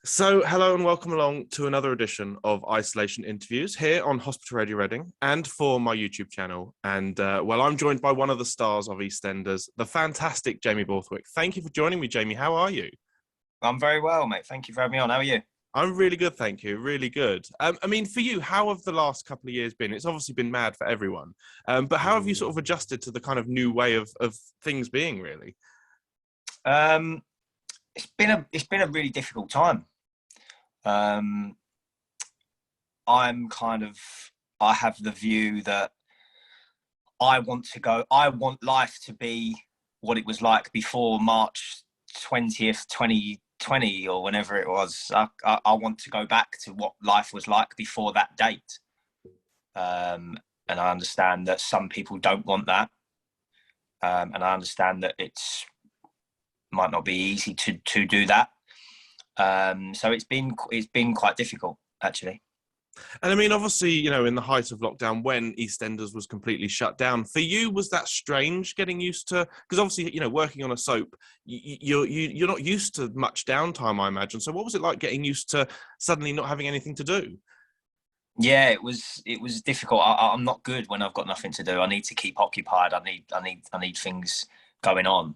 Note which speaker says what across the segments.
Speaker 1: So, hello and welcome along to another edition of Isolation Interviews here on Hospital Radio Reading and for my YouTube channel. And I'm joined by one of the stars of EastEnders, the fantastic Jamie Borthwick. Thank you for joining me, Jamie. How are you?
Speaker 2: I'm very well, mate. Thank you for having me on. How are you?
Speaker 1: I'm really good, thank you. Really good. For you, how have the last couple of years been? It's obviously been mad for everyone. But how have you sort of adjusted to the kind of new way of things being, really?
Speaker 2: Um, it's been a really difficult time. Um, I have the view that I want life to be what it was like before March 20th, 2020 or whenever it was. I want to go back to what life was like before that date. And I understand that some people don't want that. And I understand that might not be easy to do that. So it's been quite difficult, actually.
Speaker 1: And I mean, obviously, in the height of lockdown, when EastEnders was completely shut down, for you, was that strange getting used to? Because obviously, working on a soap, you're not used to much downtime, I imagine. So, what was it like getting used to suddenly not having anything to do?
Speaker 2: Yeah, it was difficult. I'm not good when I've got nothing to do. I need to keep occupied. I need things going on.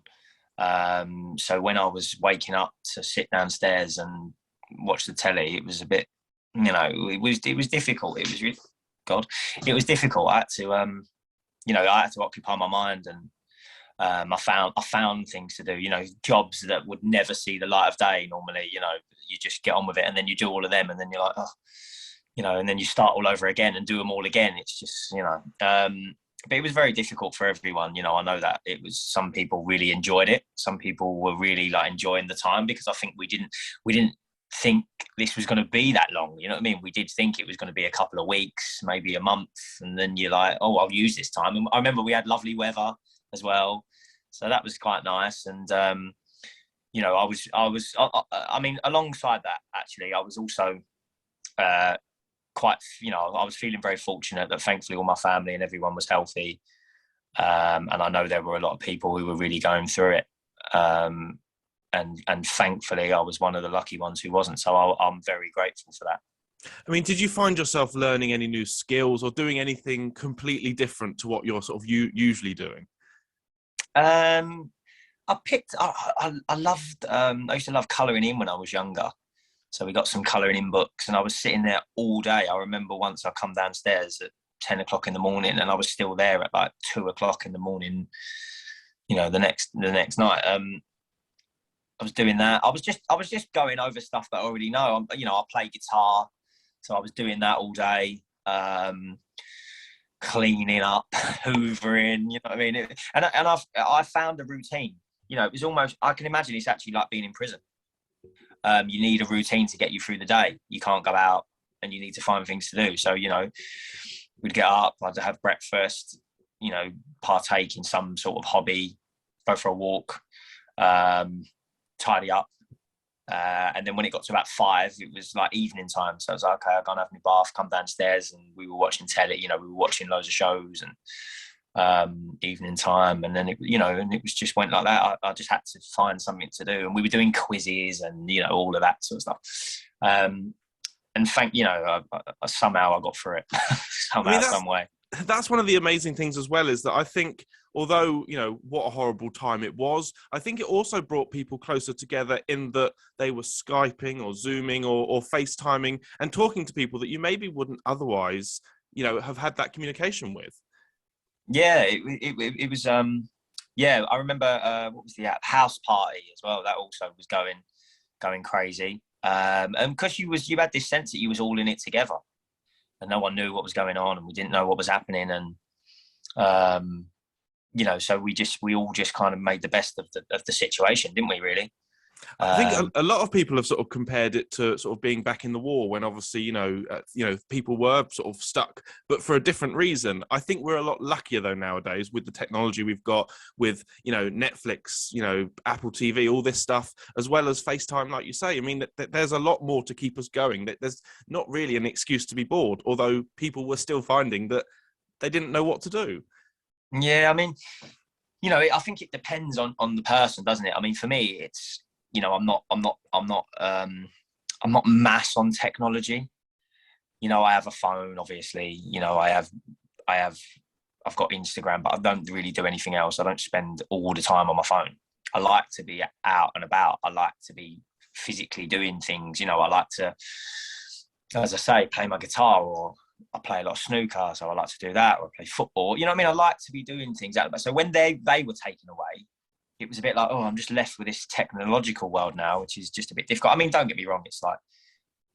Speaker 2: So when I was waking up to sit downstairs and watch the telly, it was a bit, it was difficult. It was really, God, it was difficult. I had to occupy my mind, and I found things to do. Jobs that would never see the light of day normally. You just get on with it, and then you do all of them, and then you're like, oh, and then you start all over again and do them all again. It's just, but it was very difficult for everyone. I know that some people really enjoyed it. Some people were really enjoying the time, because I think we didn't think this was going to be that long. You know what I mean? We did think it was going to be a couple of weeks, maybe a month. And then you're like, oh, I'll use this time. And I remember we had lovely weather as well. So that was quite nice. And, alongside that, actually, I was also, I was feeling very fortunate that thankfully all my family and everyone was healthy. And I know there were a lot of people who were really going through it. And thankfully I was one of the lucky ones who wasn't. So I'm very grateful for that.
Speaker 1: I mean, did you find yourself learning any new skills or doing anything completely different to what you're sort of usually doing?
Speaker 2: I loved, I used to love colouring in when I was younger. So we got some colouring in books, and I was sitting there all day. I remember once I come downstairs at 10 o'clock in the morning, and I was still there at 2 o'clock in the morning, the next night. I was doing that. I was just going over stuff that I already know. I play guitar, so I was doing that all day, cleaning up, hoovering. You know what I mean? I found a routine. It was almost, I can imagine it's actually like being in prison. You need a routine to get you through the day. You can't go out, and you need to find things to do. So, we'd get up, I'd have breakfast, partake in some sort of hobby, go for a walk, tidy up. And then when it got to about 5, it was like evening time. So I was like, okay, I'll go and have my bath, come downstairs, and we were watching telly, we were watching loads of shows, and evening time. And then and it was just went like that. I just had to find something to do, and we were doing quizzes and all of that sort of stuff. And somehow I got through it. Some way.
Speaker 1: That's one of the amazing things as well, is that I think, although, what a horrible time it was, I think it also brought people closer together in that they were Skyping or Zooming or FaceTiming and talking to people that you maybe wouldn't otherwise, have had that communication with.
Speaker 2: Yeah, it was. I remember what was the app? House Party as well. That also was going crazy. And because you had this sense that you was all in it together, and no one knew what was going on, and we didn't know what was happening, and so we all just kind of made the best of the situation, didn't we? Really.
Speaker 1: I think a lot of people have sort of compared it to sort of being back in the war, when obviously, people were sort of stuck, but for a different reason. I think we're a lot luckier though nowadays with the technology we've got, with, Netflix, Apple TV, all this stuff, as well as FaceTime, like you say. I mean, there's a lot more to keep us going. There's not really an excuse to be bored, although people were still finding that they didn't know what to do.
Speaker 2: Yeah, I mean, I think it depends on the person, doesn't it? I mean, for me, it's, I'm not I'm not mass on technology. You know, I have a phone, obviously. You know, I've got Instagram, but I don't really do anything else. I don't spend all the time on my phone. I like to be out and about. I like to be physically doing things. You know, I like to, as I say, play my guitar, or I play a lot of snooker, so I like to do that, or I play football. You know what I mean? I like to be doing things out there. So when they were taken away, it was a bit like, oh, I'm just left with this technological world now, which is just a bit difficult. I mean, don't get me wrong. It's like,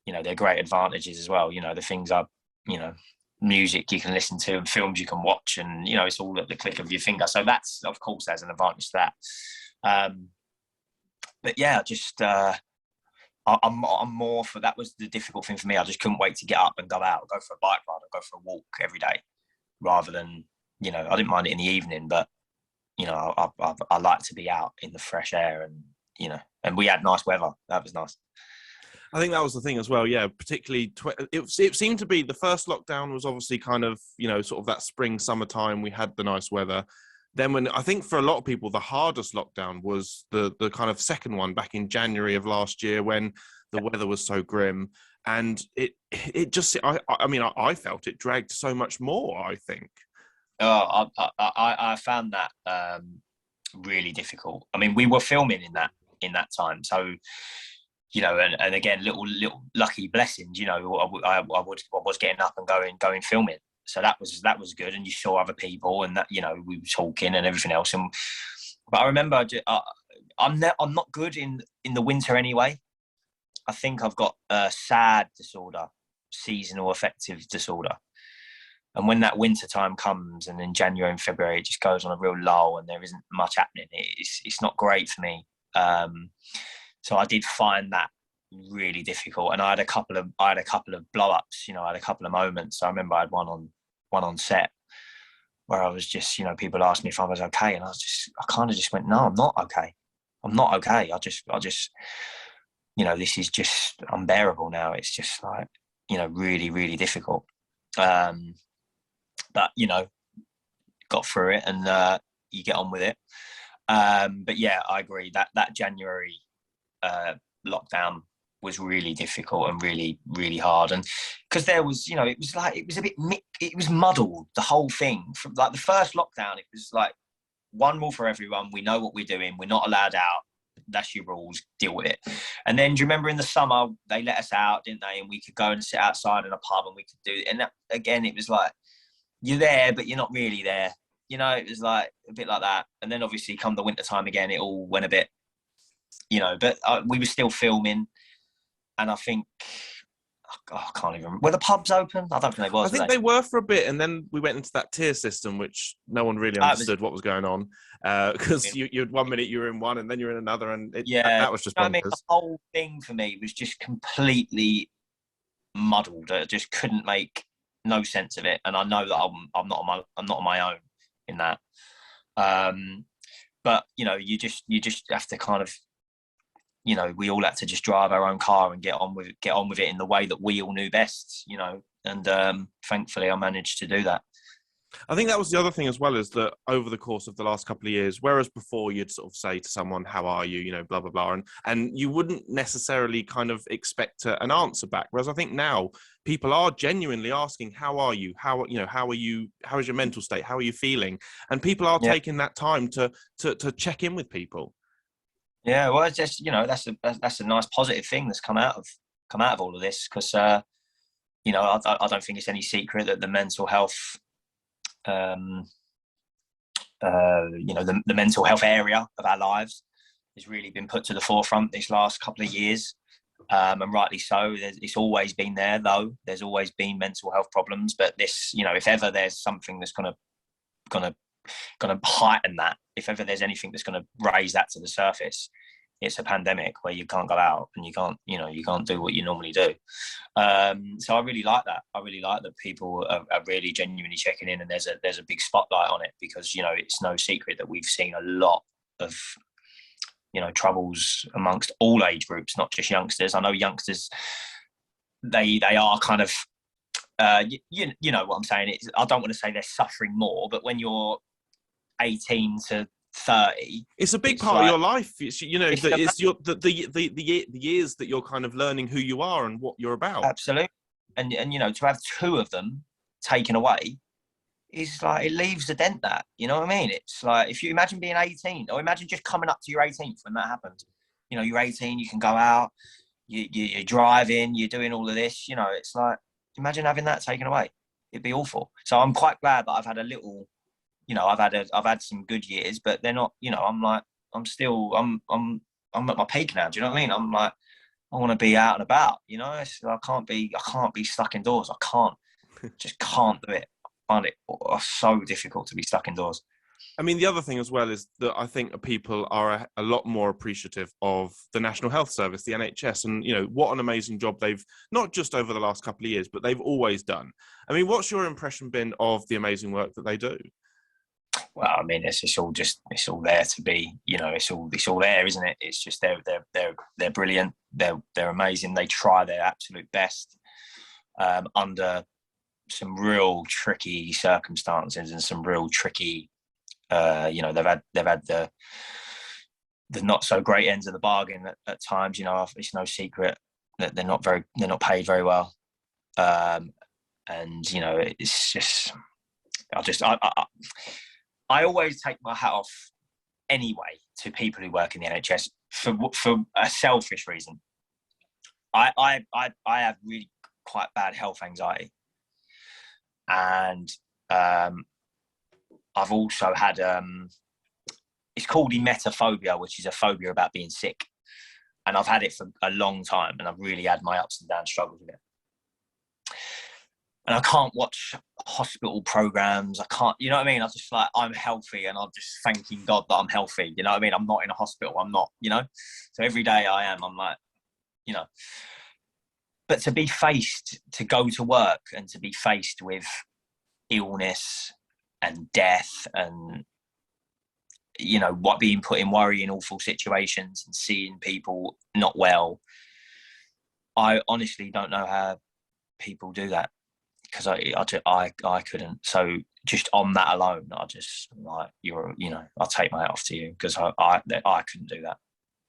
Speaker 2: you know, there are great advantages as well. You know, the things are, you know, music you can listen to and films you can watch, and, you know, it's all at the click of your finger. So that's, of course, there's an advantage to that. But yeah, just I'm more for, that was the difficult thing for me. I just couldn't wait to get up and go out, go for a bike ride, or go for a walk every day, rather than, you know, I didn't mind it in the evening, but, you know, I like to be out in the fresh air, and, you know, and we had nice weather. That was nice.
Speaker 1: I think that was the thing as well, yeah. Particularly, it seemed to be the first lockdown was obviously kind of, you know, sort of that spring, summertime. We had the nice weather. Then when, I think for a lot of people, the hardest lockdown was the kind of second one back in January of last year, when the weather was so grim. And it just, I mean, I felt it dragged so much more, I think.
Speaker 2: Oh, I found that really difficult. I mean, we were filming in that time, so, you know, and again, little lucky blessings. You know, I was getting up and going filming, so that was good. And you saw other people, and that, you know, we were talking and everything else. But I remember, I'm not good in the winter anyway. I think I've got a SAD disorder, seasonal affective disorder. And when that winter time comes, and in January and February, it just goes on a real lull, and there isn't much happening. It's not great for me. So I did find that really difficult, and I had a couple of blow-ups. You know, I had a couple of moments. I remember I had one on set where I was just, you know, people asked me if I was okay, and I kind of just went, no, I'm not okay. I'm not okay. I just, you know, this is just unbearable now. It's just like, you know, really, really difficult. But, you know, got through it, and you get on with it. But yeah, I agree that January lockdown was really difficult and really, really hard. And because there was, you know, it was a bit, it was muddled, the whole thing. From like the first lockdown, it was like one rule for everyone. We know what we're doing. We're not allowed out. That's your rules. Deal with it. And then, do you remember in the summer they let us out, didn't they? And we could go and sit outside in a pub, and we could do it. And that, again, it was like, you're there, but you're not really there. You know, it was like a bit like that. And then obviously come the winter time again, it all went a bit, you know, but we were still filming. And I think, I can't even remember. Were the pubs open? I don't think they was.
Speaker 1: I think they were for a bit, and then we went into that tier system, which no one really understood what was going on. Because you had 1 minute you were in one, and then you're in another, and that was just bonkers. I mean, the
Speaker 2: whole thing for me was just completely muddled. I just couldn't make no sense of it, and I know that I'm not on my own in that. But you know, you just have to kind of, you know, we all had to just drive our own car and get on with it in the way that we all knew best, you know. And thankfully, I managed to do that.
Speaker 1: I think that was the other thing as well, is that over the course of the last couple of years, whereas before you'd sort of say to someone, how are you, you know, blah, blah, blah, and you wouldn't necessarily kind of expect an answer back. Whereas I think now people are genuinely asking, how are you? How are you? How is your mental state? How are you feeling? And people are taking that time to check in with people.
Speaker 2: Yeah, well, it's just, you know, that's a nice positive thing that's come out of all of this, because you know, I don't think it's any secret that the mental health, you know, the mental health area of our lives has really been put to the forefront this last couple of years, and rightly so. It's always been there, though. There's always been mental health problems, but this, you know, if ever there's something that's gonna heighten that, if ever there's anything that's going to raise that to the surface, it's a pandemic where you can't go out and you can't do what you normally do. So I really like that. I really like that people are really genuinely checking in, and there's a big spotlight on it, because, you know, it's no secret that we've seen a lot of, you know, troubles amongst all age groups, not just youngsters. I know youngsters, they are kind of, you know what I'm saying. I don't want to say they're suffering more, but when you're 18 to 30.
Speaker 1: It's a big part of your life. It's, you know, it's the years that you're kind of learning who you are and what you're about.
Speaker 2: Absolutely. And you know, to have 2 of them taken away is like, it leaves a dent, that, you know what I mean? It's like, if you imagine being 18, or imagine just coming up to your 18th when that happens. You know, you're 18, you can go out, you're driving, you're doing all of this, you know, it's like, imagine having that taken away. It'd be awful. So I'm quite glad that I've had a little, you know, I've had some good years, but they're not, you know, I'm at my peak now. Do you know what I mean? I'm like, I want to be out and about, you know. I can't be stuck indoors. I can't, just can't do it. I find it so difficult to be stuck indoors.
Speaker 1: I mean, the other thing as well is that I think people are a lot more appreciative of the National Health Service, the NHS, and, you know, what an amazing job they've, not just over the last couple of years, but they've always done. I mean, what's your impression been of the amazing work that they do?
Speaker 2: Well, I mean, it's all there to be, you know, it's all there, isn't it? It's just they're brilliant. They're amazing. They try their absolute best under some real tricky circumstances and some real tricky, you know, they've had the not so great ends of the bargain at times. You know, it's no secret that they're not paid very well, and you know, it's just I always take my hat off anyway to people who work in the NHS for a selfish reason. I have really quite bad health anxiety, and I've also had it's called emetophobia, which is a phobia about being sick, and I've had it for a long time, and I've really had my ups and downs struggles with it. And I can't watch hospital programs. I can't, you know what I mean? I just like, I'm healthy and I'm just thanking God that I'm healthy. You know what I mean? I'm not in a hospital. I'm not, you know? So every day I'm like, you know. But to be faced, to go to work and to be faced with illness and death and, you know, what being put in worrying, awful situations and seeing people not well, I honestly don't know how people do that. Because I couldn't. So just on that alone, I just like, you know, I'll take my hat off to you, because I couldn't do that.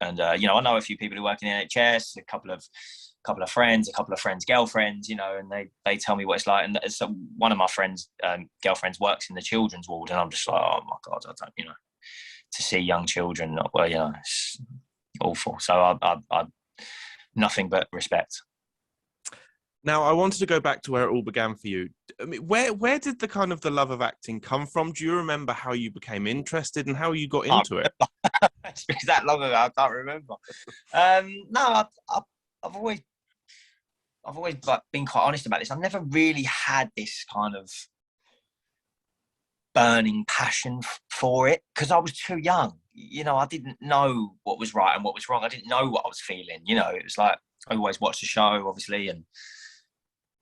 Speaker 2: And you know, I know a few people who work in the NHS, a couple of friends, girlfriends, you know, and they tell me what it's like. And so one of my friends' girlfriends works in the children's ward, and I'm just like, oh my God, I don't, you know, to see young children, well, you know, it's awful. So I nothing but respect.
Speaker 1: Now, I wanted to go back to where it all began for you. I mean, where did the kind of the love of acting come from? Do you remember how you became interested and how you got into it?
Speaker 2: It's been that long ago, I can't remember. No, I've always like been quite honest about this. I've never really had this kind of burning passion for it, because I was too young. You know, I didn't know what was right and what was wrong. I didn't know what I was feeling. You know, it was like, I always watched the show, obviously, and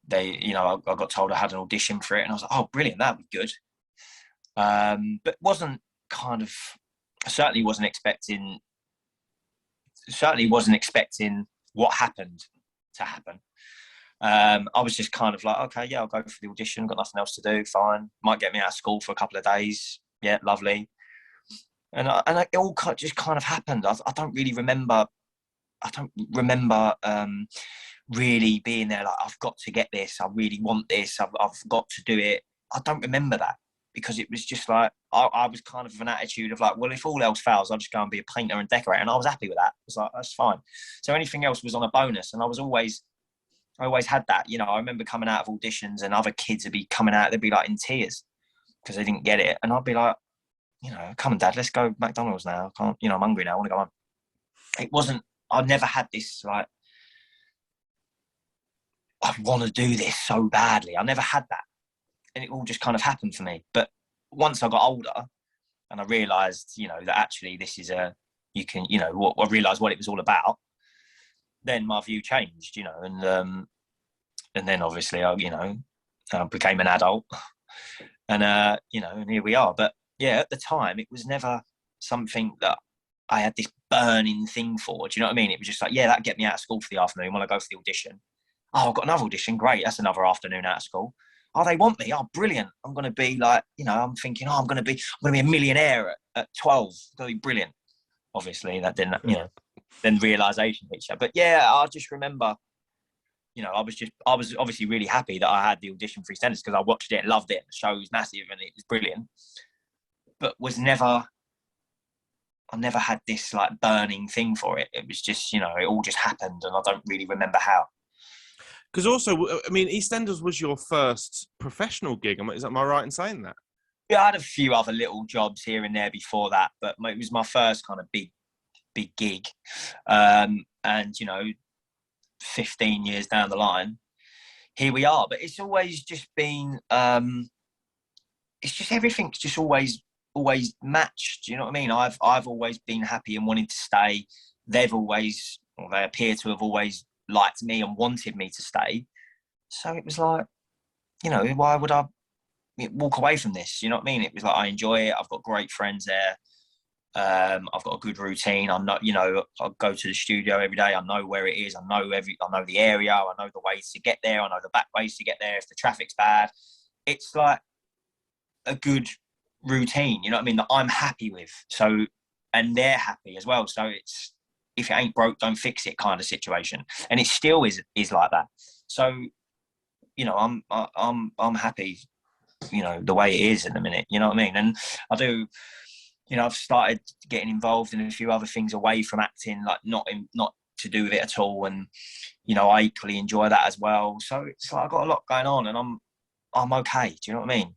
Speaker 2: they, you know, I got told I had an audition for it, and I was like, oh, brilliant, that'd be good. But wasn't kind of, certainly wasn't expecting what happened to happen. I was just kind of like, okay, yeah, I'll go for the audition, got nothing else to do, fine. Might get me out of school for a couple of days. Yeah, lovely. And it all just kind of happened. I don't remember really being there like, I've got to get this, I really want this, I've got to do it. I don't remember that, because it was just like, I was kind of an attitude of like, well, if all else fails, I'll just go and be a painter and decorator. And I was happy with that. I was like, that's fine. So anything else was on a bonus. And I always had that. You know, I remember coming out of auditions and other kids would be coming out, they'd be like in tears because they didn't get it. And I'd be like, you know, come on, Dad, let's go McDonald's now. I can't, you know, I'm hungry now, I want to go home. It wasn't, I never had this like, I want to do this so badly. I never had that. And it all just kind of happened for me. But once I got older and I realised, you know, that actually this is you can, you know, I realised what it was all about, then my view changed, you know, and then obviously I, you know, became an adult and, you know, and here we are. But yeah, at the time, it was never something that I had this burning thing for. Do you know what I mean? It was just like, yeah, that'd get me out of school for the afternoon when I go for the audition. Oh, I've got another audition. Great. That's another afternoon out of school. oh, they want me. Oh, brilliant. I'm going to be like, I'm thinking, oh, I'm going to be a millionaire at 12. It's going to be brilliant. Obviously, that didn't, then realization hits you. But yeah, I just remember, I was obviously really happy that I had the audition for EastEnders because I watched it and loved it. The show was massive and it was brilliant. But I never had this like burning thing for it. It was just, it all just happened and I don't really remember how.
Speaker 1: Because also, I mean, EastEnders was your first professional gig. Am I right in saying that?
Speaker 2: Yeah, I had a few other little jobs here and there before that, but it was my first kind of big gig. And, 15 years down the line, here we are. But it's always just been, it's just everything's just always matched. Do you know what I mean? I've always been happy and wanted to stay. They appear to have always liked me and wanted me to stay. So it was like, why would I walk away from this? You know what I mean? It was like, I enjoy it. I've got great friends there. I've got a good routine. I'm not, I go to the studio every day. I know where it is. I know the area. I know the ways to get there. I know the back ways to get there. If the traffic's bad, it's like a good routine. You know what I mean? That I'm happy with. So, and they're happy as well. So it's, if it ain't broke, don't fix it kind of situation. And it still is like that. So, I'm happy, the way it is in the minute. You know what I mean? And I do. I've started getting involved in a few other things away from acting, like not to do with it at all. And, I equally enjoy that as well. So it's like I've got a lot going on and I'm okay. Do you know what I mean?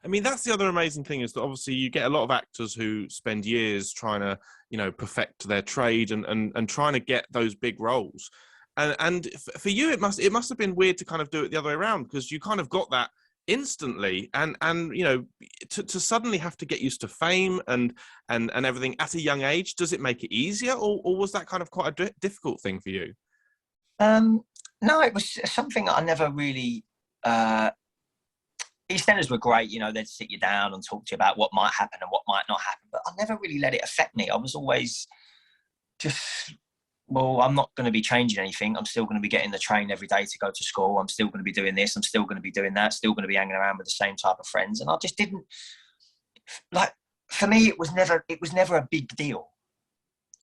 Speaker 1: I mean, that's the other amazing thing is that obviously you get a lot of actors who spend years trying to, perfect their trade and trying to get those big roles. And for you, it must have been weird to kind of do it the other way around because you kind of got that instantly and to suddenly have to get used to fame and everything at a young age. Does it make it easier or was that kind of quite a difficult thing for you?
Speaker 2: No, it was something that I never really EastEnders were great, they'd sit you down and talk to you about what might happen and what might not happen, but I never really let it affect me. I was always just, well, I'm not going to be changing anything. I'm still going to be getting the train every day to go to school. I'm still going to be doing this. I'm still going to be doing that. Still going to be hanging around with the same type of friends. And I just didn't, like, for me, it was never a big deal.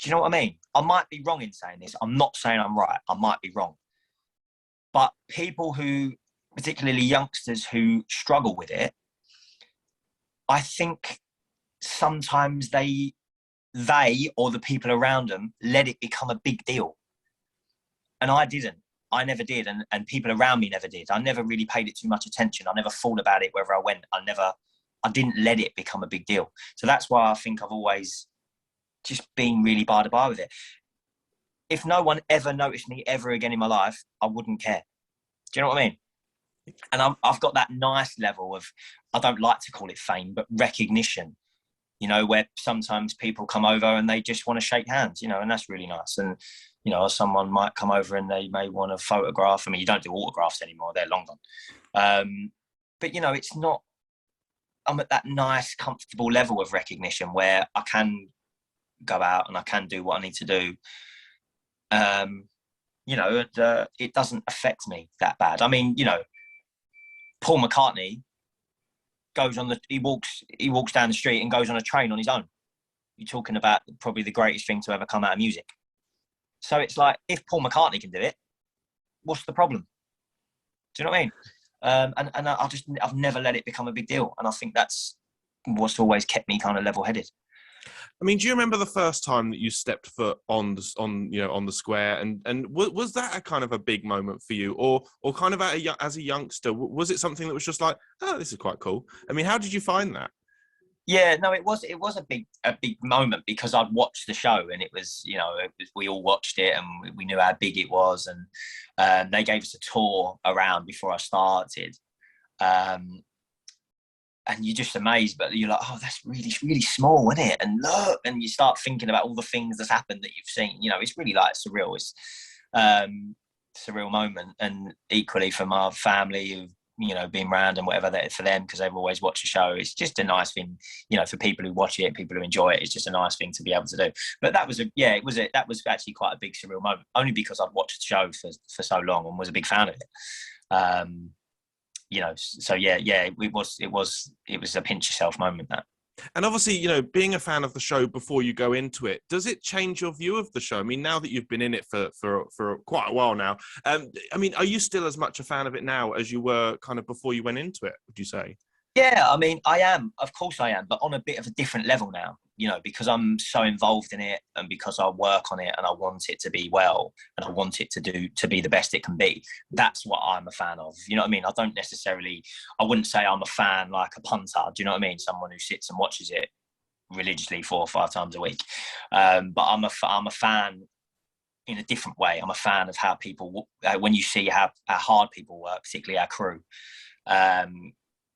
Speaker 2: Do you know what I mean? I might be wrong in saying this. I'm not saying I'm right. I might be wrong. But people who, particularly youngsters who struggle with it, I think sometimes they or the people around them let it become a big deal. And I didn't. I never did. And people around me never did. I never really paid it too much attention. I never thought about it wherever I went. I didn't let it become a big deal. So that's why I think I've always just been really by the by with it. If no one ever noticed me ever again in my life, I wouldn't care. Do you know what I mean? And I've got that nice level of, I don't like to call it fame, but recognition. Where sometimes people come over and they just want to shake hands, and that's really nice. And, someone might come over and they may want a photograph. I mean, you don't do autographs anymore. They're long gone. But, it's not, I'm at that nice, comfortable level of recognition where I can go out and I can do what I need to do. It doesn't affect me that bad. I mean, Paul McCartney he walks down the street and goes on a train on his own. You're talking about probably the greatest thing to ever come out of music. So it's like, if Paul McCartney can do it, what's the problem? Do you know what I mean? And I've never let it become a big deal. And I think that's what's always kept me kind of level-headed.
Speaker 1: I mean, do you remember the first time that you stepped foot on the square, and was that a kind of a big moment for you, or kind of as a youngster, was it something that was just like, oh, this is quite cool? I mean, how did you find that?
Speaker 2: Yeah, no, it was a big moment because I'd watched the show and it was, we all watched it and we knew how big it was, and they gave us a tour around before I started. And you're just amazed, but you're like, oh, that's really, really small, isn't it? And look, and you start thinking about all the things that's happened that you've seen. It's really like surreal. It's surreal moment. And equally for my family who've, been around and whatever, that for them, because they've always watched the show, it's just a nice thing, for people who watch it, people who enjoy it, it's just a nice thing to be able to do. But that was actually quite a big surreal moment, only because I'd watched the show for so long and was a big fan of it. So yeah, it was a pinch yourself moment, that.
Speaker 1: And obviously, being a fan of the show before you go into it, does it change your view of the show? I mean, now that you've been in it for quite a while now, I mean, are you still as much a fan of it now as you were kind of before you went into it, would you say?
Speaker 2: Yeah, I mean, I am. Of course I am, but on a bit of a different level now, because I'm so involved in it and because I work on it and I want it to be well and I want it to be the best it can be. That's what I'm a fan of. You know what I mean? I wouldn't say I'm a fan like a punter. Do you know what I mean? Someone who sits and watches it religiously 4 or 5 times a week. But I'm a fan in a different way. I'm a fan of how people, when you see how hard people work, particularly our crew,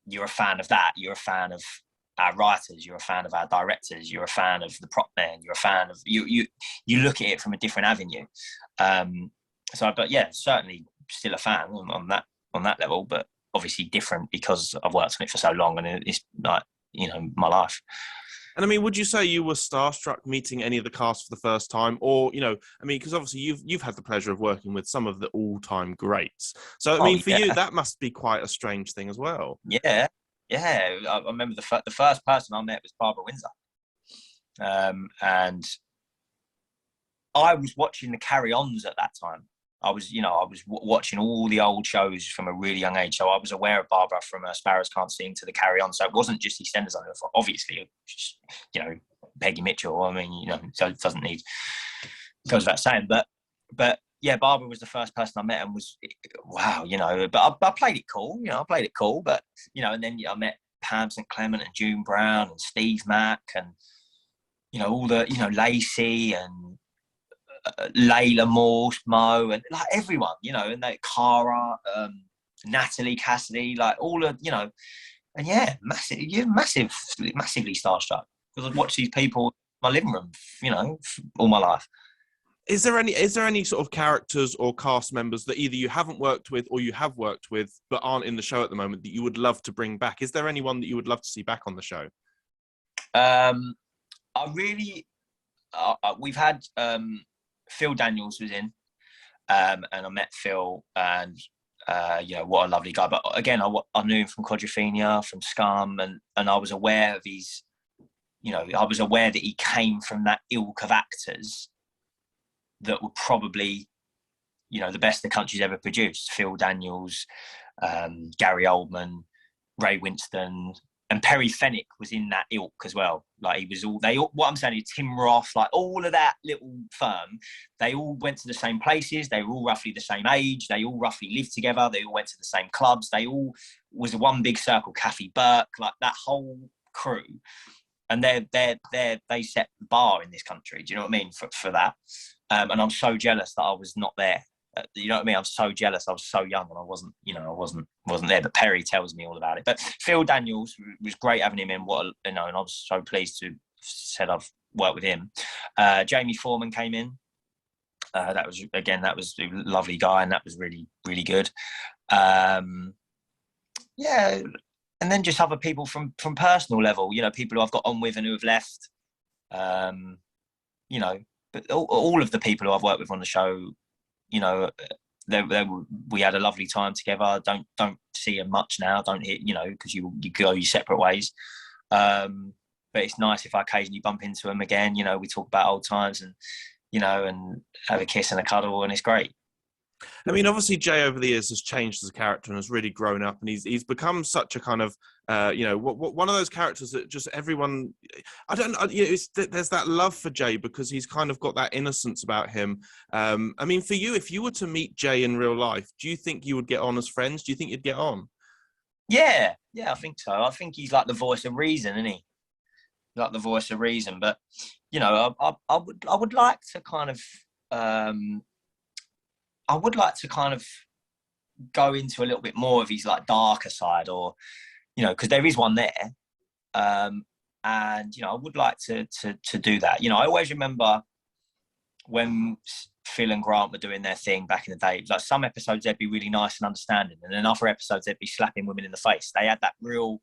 Speaker 2: you're a fan of that. You're a fan of our writers. You're a fan of our directors. You're a fan of the prop man. You're a fan of you look at it from a different avenue. But yeah, certainly still a fan on that level, but obviously different because I've worked on it for so long and it's like, my life.
Speaker 1: And I mean, would you say you were starstruck meeting any of the cast for the first time? Or, I mean, because obviously you've had the pleasure of working with some of the all-time greats. So, I mean, for you, that must be quite a strange thing as well.
Speaker 2: Yeah. I remember the first person I met was Barbara Windsor. And I was watching the carry-ons at that time. I was watching all the old shows from a really young age. So I was aware of Barbara from Sparrows Can't Sing to the Carry On. So it wasn't just EastEnders. Obviously, Peggy Mitchell. I mean, so it doesn't need, goes without saying. But yeah, Barbara was the first person I met and was, wow, but I played it cool. But, and then I met Pam St. Clement and June Brown and Steve Mack and, all the, Lacey and Layla Morse, Mo, and like everyone, and like Cara, Natalie Cassidy, like all of, and yeah, massively starstruck because I've watched these people in my living room, all my life.
Speaker 1: Is there any sort of characters or cast members that either you haven't worked with or you have worked with but aren't in the show at the moment that you would love to bring back? Is there anyone that you would love to see back on the show?
Speaker 2: We've had Phil Daniels was in, and I met Phil, and what a lovely guy. But again, I knew him from Quadrophenia, from Scum, and I was aware of his, I was aware that he came from that ilk of actors that were probably, the best the country's ever produced. Phil Daniels, Gary Oldman, Ray Winston, and Perry Fenwick was in that ilk as well. Like what I'm saying is Tim Roth, like all of that little firm, they all went to the same places. They were all roughly the same age. They all roughly lived together. They all went to the same clubs. They all was one big circle. Kathy Burke, like that whole crew. And they set the bar in this country. Do you know what I mean? For that. And I'm so jealous that I was not there. You know what I mean? I'm so jealous. I was so young and I wasn't there. But Perry tells me all about it. But Phil Daniels was great having him in. And I was so pleased to have said I've worked with him. Jamie Foreman came in. That was a lovely guy, and that was really, really good. Yeah, and then just other people from personal level. People who I've got on with and who have left. But all of the people who I've worked with on the show, we had a lovely time together. Don't see them much now. Don't hear, because you go your separate ways. But it's nice if I occasionally bump into them again. We talk about old times and and have a kiss and a cuddle, and it's great.
Speaker 1: I mean, obviously, Jay over the years has changed as a character and has really grown up, and he's become such a kind of, one of those characters that just everyone, there's that love for Jay because he's kind of got that innocence about him. I mean, for you, if you were to meet Jay in real life, do you think you would get on as friends? Do you think you'd get on?
Speaker 2: Yeah, I think so. I think he's like the voice of reason, isn't he? Like the voice of reason. But I would like to kind of. I would like to kind of go into a little bit more of his like darker side, or because there is one there, and I would like to do that. I always remember when Phil and Grant were doing their thing back in the day. Like some episodes they'd be really nice and understanding, and then other episodes they'd be slapping women in the face. They had that real,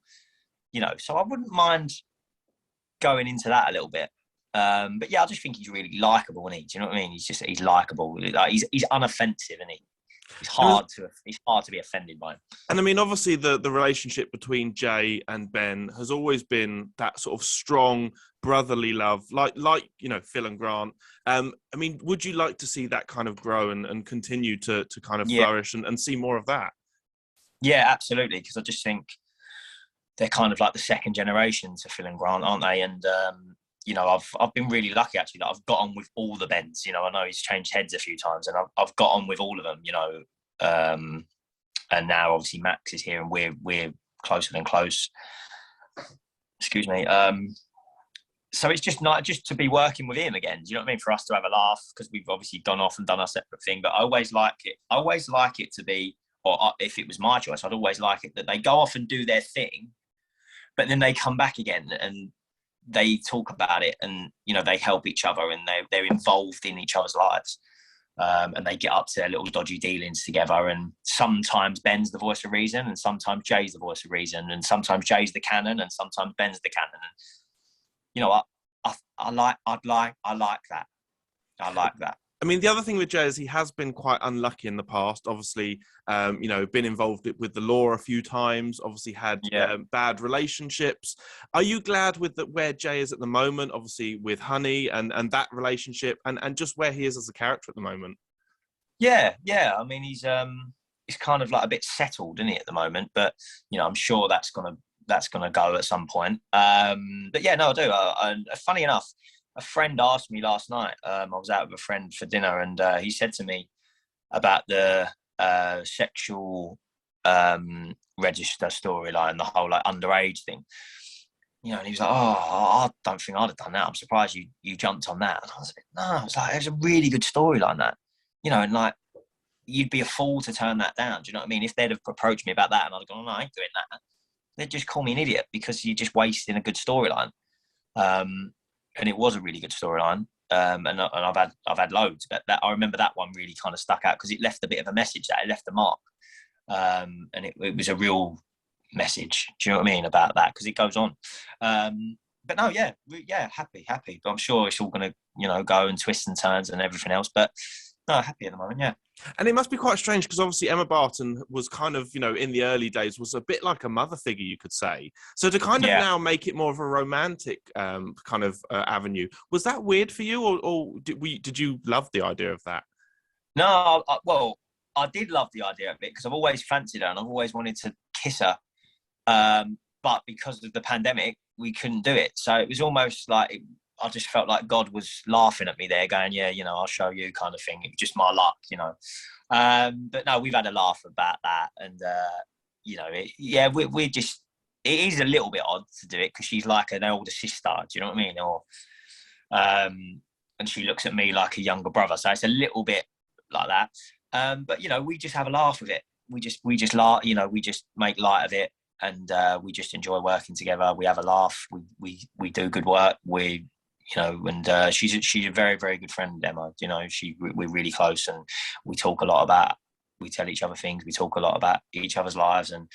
Speaker 2: So I wouldn't mind going into that a little bit. But yeah, I just think he's really likable, isn't he? Do you know what I mean? He's likable. Like, he's unoffensive, isn't he? it's hard to be offended by him.
Speaker 1: And I mean, obviously, the relationship between Jay and Ben has always been that sort of strong brotherly love, like Phil and Grant. I mean, would you like to see that kind of grow and continue to kind of flourish and see more of that?
Speaker 2: Yeah, absolutely. Because I just think they're kind of like the second generation to Phil and Grant, aren't they? And I've been really lucky actually that I've got on with all the Bens. I know he's changed heads a few times, and I've got on with all of them. And now obviously Max is here, and we're closer than close. Excuse me. So it's just not just to be working with him again. Do you know what I mean? For us to have a laugh, because we've obviously gone off and done our separate thing. But I always like it to be, or if it was my choice, I'd always like it that they go off and do their thing, but then they come back again and they talk about it, and they help each other, and they're involved in each other's lives. And they get up to their little dodgy dealings together, and sometimes Ben's the voice of reason, and sometimes Jay's the voice of reason, and sometimes Jay's the cannon, and sometimes Ben's the cannon. And I like that. I like that.
Speaker 1: I mean, the other thing with Jay is he has been quite unlucky in the past. Obviously, been involved with the law a few times. Obviously, had bad relationships. Are you glad with where Jay is at the moment? Obviously, with Honey and that relationship, and just where he is as a character at the moment.
Speaker 2: Yeah. I mean, he's kind of like a bit settled, isn't he, at the moment? But I'm sure that's gonna go at some point. But yeah, no, I do. And funny enough, a friend asked me last night. I was out with a friend for dinner, and he said to me about the sexual register storyline, the whole like underage thing. And he was like, "Oh, I don't think I'd have done that. I'm surprised you jumped on that." And I was like, "No, I was like, it was a really good storyline that, and like you'd be a fool to turn that down. Do you know what I mean? If they'd have approached me about that, and I'd have gone, no, I ain't doing that, they'd just call me an idiot because you're just wasting a good storyline." And it was a really good storyline, and I've had loads, but I remember that one really kind of stuck out because it left a bit of a message, that it left a mark, and it was a real message. Do you know what I mean about that? Because it goes on. But no, yeah, happy. But I'm sure it's all going to go and twists and turns and everything else. But no, happy at the moment, yeah.
Speaker 1: And it must be quite strange because obviously Emma Barton was kind of, in the early days was a bit like a mother figure, you could say. So to kind of now make it more of a romantic kind of avenue, was that weird for you, or did you love the idea of that?
Speaker 2: No, I did love the idea of it because I've always fancied her and I've always wanted to kiss her. But because of the pandemic, we couldn't do it. So it was almost like I just felt like God was laughing at me there, going, "Yeah, I'll show you," kind of thing. It was just my luck, But no, we've had a laugh about that, and we just. It is a little bit odd to do it because she's like an older sister. Do you know what I mean? Or, and she looks at me like a younger brother, so it's a little bit like that. But we just have a laugh with it. We just laugh. We just make light of it, and we just enjoy working together. We have a laugh. We do good work. And she's a very, very good friend, Emma. We're really close, and we talk a lot about. We tell each other things. We talk a lot about each other's lives, and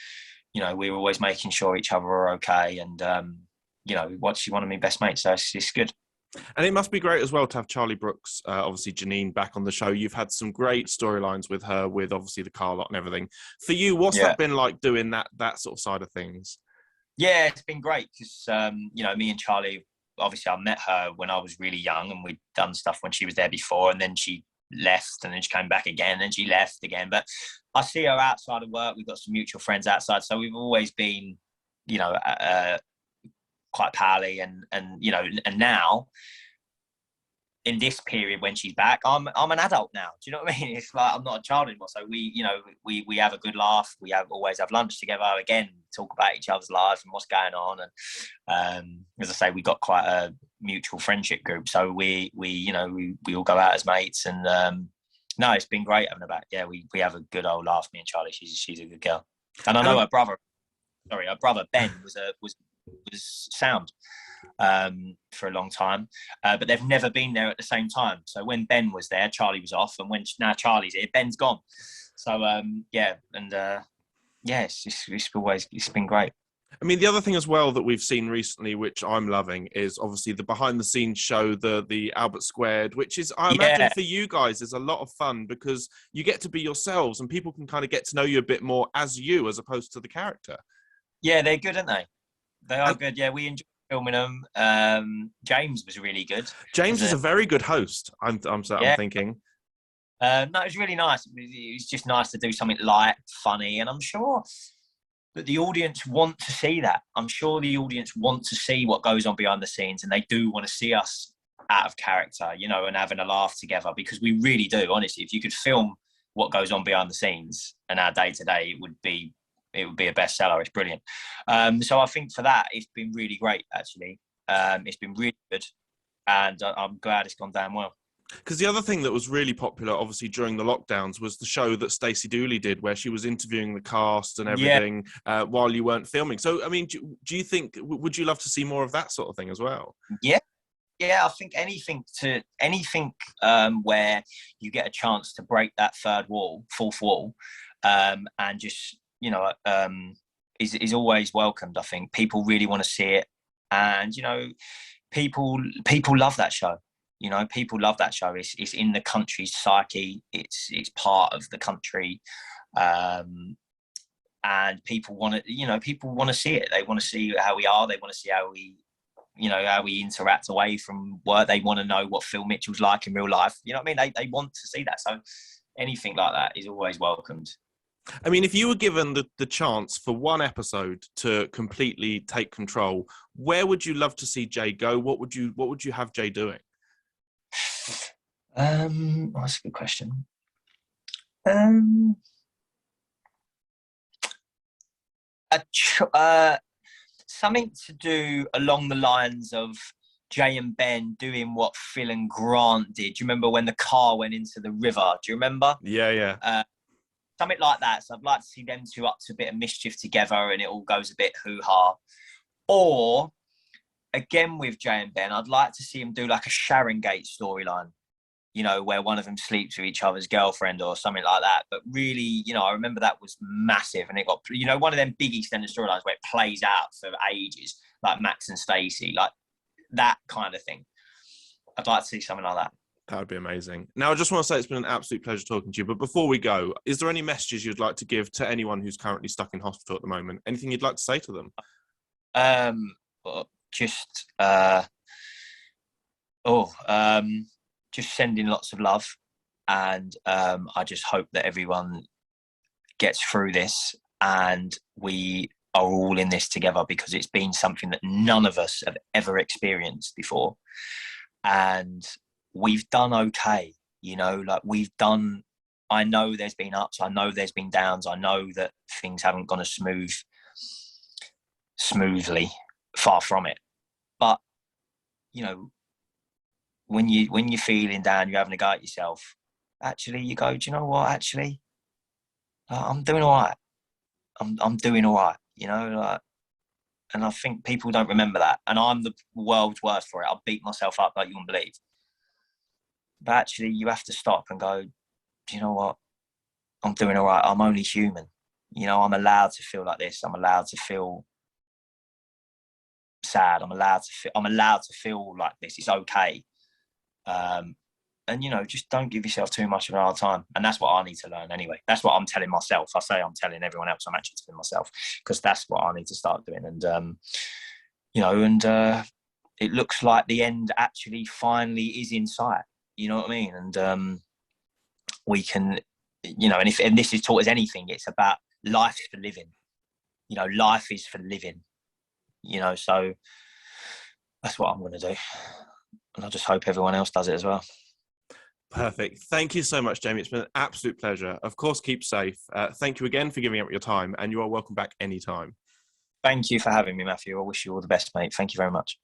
Speaker 2: we're always making sure each other are okay. And she's one of my best mates, so it's good.
Speaker 1: And it must be great as well to have Charlie Brooks, obviously Janine, back on the show. You've had some great storylines with her, with obviously the car lot and everything. For you, what's that been like doing that sort of side of things?
Speaker 2: Yeah, it's been great because me and Charlie. Obviously, I met her when I was really young, and we'd done stuff when she was there before, and then she left, and then she came back again, and she left again. But I see her outside of work. We've got some mutual friends outside, so we've always been, quite pally, and now in this period when she's back, I'm an adult now. Do you know what I mean? It's like I'm not a child anymore. So we have a good laugh. We always have lunch together. Again, talk about each other's lives and what's going on. And as I say, we got quite a mutual friendship group. So we all go out as mates. And no, it's been great having her back. Yeah, we have a good old laugh. Me and Charlie. She's a good girl. And I know her brother Ben was sound for a long time, but they've never been there at the same time. So when Ben was there, Charlie was off, and now Charlie's here, Ben's gone. So it's been great.
Speaker 1: I mean, the other thing as well that we've seen recently, which I'm loving, is obviously the behind the scenes show, the Albert Squared, which is, I imagine
Speaker 2: Yeah,
Speaker 1: for you guys, is a lot of fun because you get to be yourselves and people can kind of get to know you a bit more as you, as opposed to the character.
Speaker 2: yeah, they're good, aren't they? They are
Speaker 1: And
Speaker 2: good. Yeah, we enjoyed filming them. James was really good.
Speaker 1: James is a very good host. I'm
Speaker 2: Yeah.
Speaker 1: thinking.
Speaker 2: No, it was really nice. It was just nice to do something light, funny, and I'm sure that the audience want to see that. I'm sure the audience want to see what goes on behind the scenes, and they do want to see us out of character, you know, and having a laugh together, because we really do. Honestly, if you could film what goes on behind the scenes and our day to day, it would be a bestseller. It's brilliant. So I think for that, it's been really great. Actually, it's been really good, and I'm glad it's gone down well.
Speaker 1: Because the other thing that was really popular, obviously, during the lockdowns was the show that Stacey Dooley did, where she was interviewing the cast and everything while you weren't filming. So, I mean, do you think, would you love to see more of that sort of thing as well?
Speaker 2: Yeah. Yeah, I think anything where you get a chance to break that fourth wall, and just, you know, is always welcomed. I think people really want to see it, and, you know, people love that show. You know, people love that show. It's in the country's psyche. It's part of the country, and people want to. You know, people want to see it. They want to see how we are. They want to see how we interact away from work. They want to know what Phil Mitchell's like in real life. You know what I mean? They want to see that. So anything like that is always welcomed.
Speaker 1: I mean, if you were given the chance for one episode to completely take control, where would you love to see Jay go? What would you have Jay doing?
Speaker 2: That's a good question. Something to do along the lines of Jay and Ben doing what Phil and Grant did. Do you remember when the car went into the river? Do you remember?
Speaker 1: Yeah.
Speaker 2: Something like that. So I'd like to see them two up to a bit of mischief together and it all goes a bit hoo-ha. Or, again with Jay and Ben, I'd like to see them do like a Sharon Gate storyline, you know, where one of them sleeps with each other's girlfriend or something like that. But really, you know, I remember that was massive, and it got, you know, one of them big EastEnders storylines where it plays out for ages, like Max and Stacey, like that kind of thing. I'd like to see something like that.
Speaker 1: That would be amazing. Now, I just want to say it's been an absolute pleasure talking to you. But before we go, is there any messages you'd like to give to anyone who's currently stuck in hospital at the moment? Anything you'd like to say to them?
Speaker 2: Just sending lots of love, and I just hope that everyone gets through this and we are all in this together, because it's been something that none of us have ever experienced before, and we've done okay, you know, like I know there's been ups, I know there's been downs, I know that things haven't gone as smoothly, far from it, but, you know, when you're feeling down, you're having a go at yourself, actually you go, do you know what, actually I'm doing all right. I'm doing all right, you know, like, and I think people don't remember that, and I'm the world's worst for it. I'll beat myself up like you wouldn't believe, but actually you have to stop and go, do you know what, I'm doing all right. I'm only human, you know, I'm allowed to feel like this, I'm allowed to feel sad, I'm allowed to feel like this, it's okay. And, you know, just don't give yourself too much of a hard time. And that's what I need to learn anyway. That's what I'm telling myself. I say I'm telling everyone else, I'm actually telling myself, because that's what I need to start doing. And, you know, and it looks like the end actually finally is in sight. You know what I mean? And we can, you know, and this is taught as anything, it's about life for living. You know, life is for living. You know, so that's what I'm going to do. And I just hope everyone else does it as well.
Speaker 1: Perfect. Thank you so much, Jamie. It's been an absolute pleasure. Of course, keep safe. Thank you again for giving up your time, and you are welcome back anytime.
Speaker 2: Thank you for having me, Matthew. I wish you all the best, mate. Thank you very much.